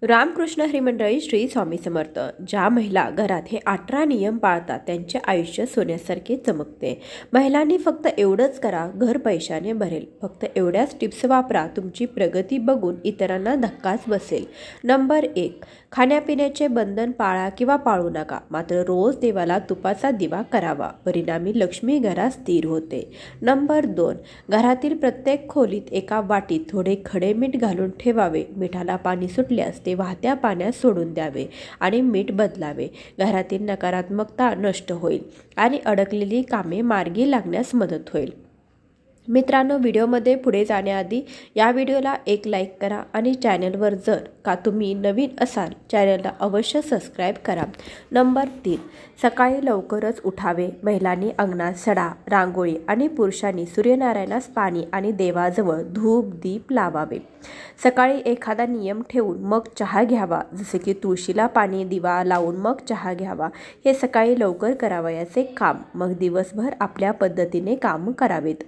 रामकृष्ण हरी मंडळी श्री स्वामी समर्थ. ज्या महिला घरात हे 18 नियम पाळतात त्यांचे आयुष्य सोन्यासारखे चमकते. महिलांनी फक्त एवढंच करा, घर पैशाने भरेल. फक्त एवढ्याच टिप्स वापरा, तुमची प्रगती बघून इतरांना धक्काच बसेल. नंबर 1, खाण्यापिण्याचे बंधन पाळा किंवा पाळू नका, मात्र रोज देवाला तुपाचा दिवा करावा. परिणामी लक्ष्मी घरात स्थिर होते. नंबर 2, घरातील प्रत्येक खोलीत एका वाटीत थोडे खडे मीठ घालून ठेवावे. मिठाला पाणी सुटल्यास ते वाहत्या पाण्यात सोडून द्यावे आणि मीठ बदलावे. घरातील नकारात्मकता नष्ट होईल आणि अडकलेली कामे मार्गी लागण्यास मदत होईल. मित्रांनो, व्हिडिओमध्ये पुढे जाण्याआधी या व्हिडिओला एक लाईक करा आणि चॅनलवर जर का तुम्ही नवीन असाल चॅनलला अवश्य सबस्क्राईब करा. नंबर 3, सकाळी लवकरच उठावे. महिलांनी अंगणात सडा, रांगोळी आणि पुरुषांनी सूर्यनारायणास पाणी आणि देवाजवळ धूप दीप लावावे. सकाळी एखादा नियम ठेवून मग चहा घ्यावा, जसे की तुळशीला पाणी दिवा लावून मग चहा घ्यावा. हे सकाळी लवकर करावयाचे काम. मग दिवसभर आपल्या पद्धतीने काम करावेत.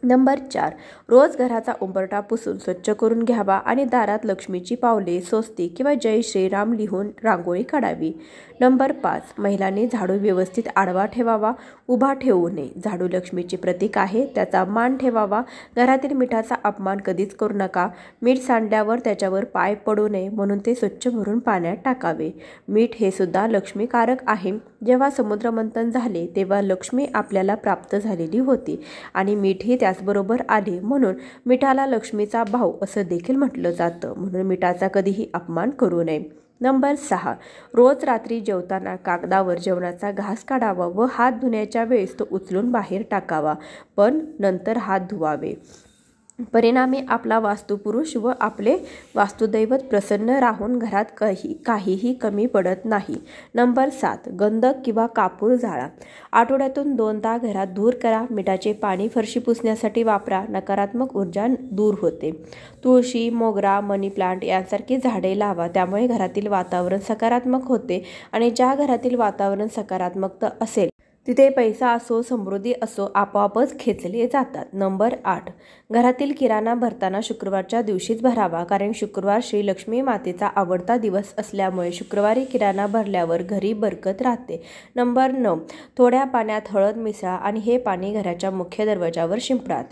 नंबर 4, रोज घराचा उंबरठा पुसून स्वच्छ करून घ्यावा आणि दारात लक्ष्मीची पावले, स्वस्तिक किंवा जय श्रीराम लिहून रांगोळी काढावी. नंबर 5, महिलांनी झाडू व्यवस्थित आडवा ठेवावा, उभा ठेवू नये. झाडू लक्ष्मीचे प्रतीक आहे, त्याचा मान ठेवावा. घरातील मिठाचा अपमान कधीच करू नका. मीठ सांडल्यावर त्याच्यावर पाय पडू नये म्हणून ते स्वच्छ भरून पाण्यात टाकावे. मीठ हे सुद्धा लक्ष्मीकारक आहे. जेव्हा समुद्रमंथन झाले तेव्हा लक्ष्मी आपल्याला प्राप्त झालेली होती आणि मीठही त्याचबरोबर आले, म्हणून मिठाला लक्ष्मीचा भाऊ असं देखील म्हटलं जातं. म्हणून मिठाचा कधीही अपमान करू नये. नंबर 6, रोज रात्री जेवताना कागदावर जेवणाचा घास काढावा व हात धुण्याच्या वेळेस तो उचलून बाहेर टाकावा, पण नंतर हात धुवावे. परिणामी आपला वास्तुपुरुष व आपले वास्तुदैवत प्रसन्न राहून घरात काहीही कमी पडत नाही. नंबर 7, गंधक किंवा कापूर जाळा. आठवड्यातून 2दा घरात धूर करा. मिठाचे पाणी फरशी पुसण्यासाठी वापरा. नकारात्मक ऊर्जा दूर होते. तुळशी, मोगरा, मनी प्लांट यांसारखी झाडे लावा. त्यामुळे घरातील वातावरण सकारात्मक होते आणि ज्या घरातील वातावरण सकारात्मक असेल तिथे पैसा असो, समृद्धी असो, आपोआपच खेचले जातात. नंबर 8, घरातील किराणा भरताना शुक्रवारच्या दिवशीच भरावा, कारण शुक्रवार श्री लक्ष्मी मातेचा आवडता दिवस असल्यामुळे शुक्रवारी किराणा भरल्यावर घरी बरकत राहते. नंबर 9, थोड्या पाण्यात हळद मिसळा आणि हे पाणी घराच्या मुख्य दरवाजावर शिंपडा.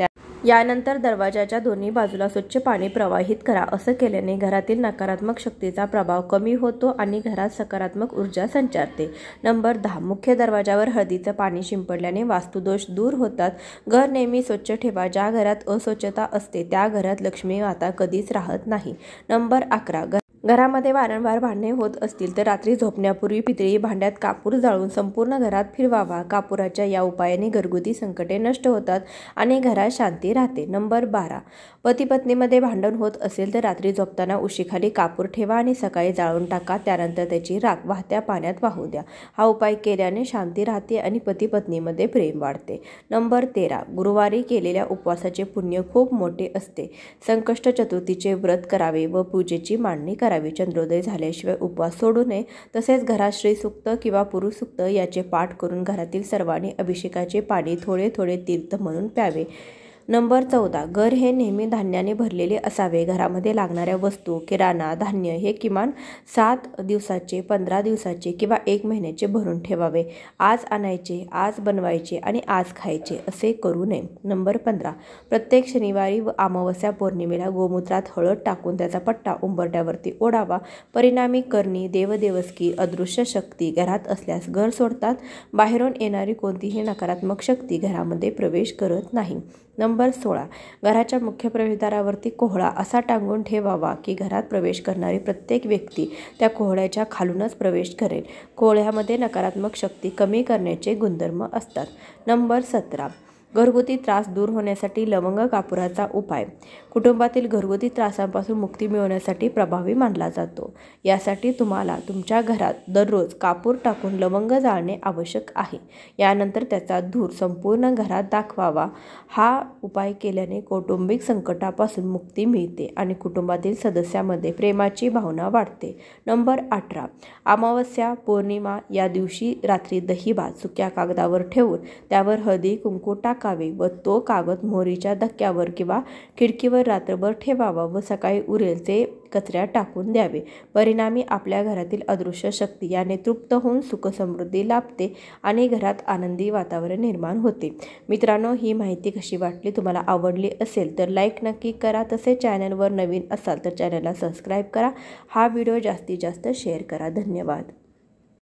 यानंतर दरवाजाच्या दोन्ही बाजूला स्वच्छ पाणी प्रवाहित करा. असं केल्याने घरातील नकारात्मक शक्तीचा प्रभाव कमी होतो आणि घरात सकारात्मक ऊर्जा संचारते. नंबर 10, मुख्य दरवाजावर हळदीचं पाणी शिंपडल्याने वास्तुदोष दूर होतात. घर नेहमी स्वच्छ ठेवा. ज्या घरात अस्वच्छता असते त्या घरात लक्ष्मी माता कधीच राहत नाही. नंबर 11, घरामध्ये वारंवार भांडणे होत असतील तर रात्री झोपण्यापूर्वी पितळी भांड्यात कापूर जाळून संपूर्ण घरात फिरवावा. कापुराच्या या उपायाने घरगुती संकटे नष्ट होतात आणि घरात शांती राहते. नंबर 12, पती पत्नीमध्ये भांडण होत असेल तर रात्री झोपताना उशीखाली कापूर ठेवा आणि सकाळी जाळून टाका. त्यानंतर त्याची राख वाहत्या पाण्यात वाहू द्या. हा उपाय केल्याने शांती राहते आणि पती पत्नीमध्ये प्रेम वाढते. नंबर 13, गुरुवारी केलेल्या उपवासाचे पुण्य खूप मोठे असते. संकष्ट चतुर्थीचे व्रत करावे व पूजेची मांडणी करावी. चंद्रोदय झाल्याशिवाय उपवास सोडू नये. तसेच घरात श्रीसूक्त किंवा पुरुषसूक्त याचे पाठ करून घरातील सर्वांनी अभिषेकाचे पाणी थोडे थोडे तीर्थ म्हणून प्यावे. नंबर 14, घर हे नेहमी धान्याने भरलेले असावे. घरामध्ये लागणाऱ्या वस्तू, किराणा, धान्य हे किमान 7 दिवसाचे, 15 दिवसाचे किंवा 1 महिन्याचे भरून ठेवावे. आज आणायचे, आज बनवायचे आणि आज खायचे असे करू नये. नंबर 15, प्रत्येक शनिवारी व अमावस्या पौर्णिमेला गोमूत्रात हळद टाकून त्याचा पट्टा उंबरठ्यावरती ओढावा. परिणामी करणी, देवदेवस्की, अदृश्य शक्ती घरात असल्यास घर सोडतात. बाहेरून येणारी कोणतीही नकारात्मक शक्ती घरामध्ये प्रवेश करत नाही. नंबर 16, घराच्या मुख्य प्रवेशद्वारावरती कोहळा असा टांगून ठेवावा की घरात प्रवेश करणारी प्रत्येक व्यक्ती त्या कोहळ्याच्या खालूनच प्रवेश करेल. कोहळ्यामध्ये नकारात्मक शक्ती कमी करण्याचे गुणधर्म असतात. नंबर 17, घरगुती त्रास दूर होण्यासाठी लवंग कापुराचा उपाय कुटुंबातील घरगुती त्रासांपासून मुक्ती मिळवण्यासाठी प्रभावी मानला जातो. यासाठी तुम्हाला तुमच्या घरात दररोज कापूर टाकून लवंग जाळणे आवश्यक आहे. यानंतर त्याचा धूर संपूर्ण घरात दाखवावा. हा उपाय केल्याने कौटुंबिक संकटापासून मुक्ती मिळते आणि कुटुंबातील सदस्यामध्ये प्रेमाची भावना वाढते. नंबर 18, अमावस्या पौर्णिमा या दिवशी रात्री दही भात सुक्या कागदावर ठेवून त्यावर हळदी कुंकू टाका टाकावे व तो कागद मोहरीच्या धक्क्यावर किंवा खिडकीवर रात्रभर ठेवावा व सकाळी उरेल ते कचऱ्यात टाकून द्यावे. परिणामी आपल्या घरातील अदृश्य शक्ती याने तृप्त होऊन सुखसमृद्धी लाभते आणि घरात आनंदी वातावरण निर्माण होते. मित्रांनो, ही माहिती कशी वाटली? तुम्हाला आवडली असेल तर लाईक नक्की करा. तसेच चॅनलवर नवीन असाल तर चॅनलला सबस्क्राईब करा. हा व्हिडिओ जास्तीत जास्त शेअर करा. धन्यवाद.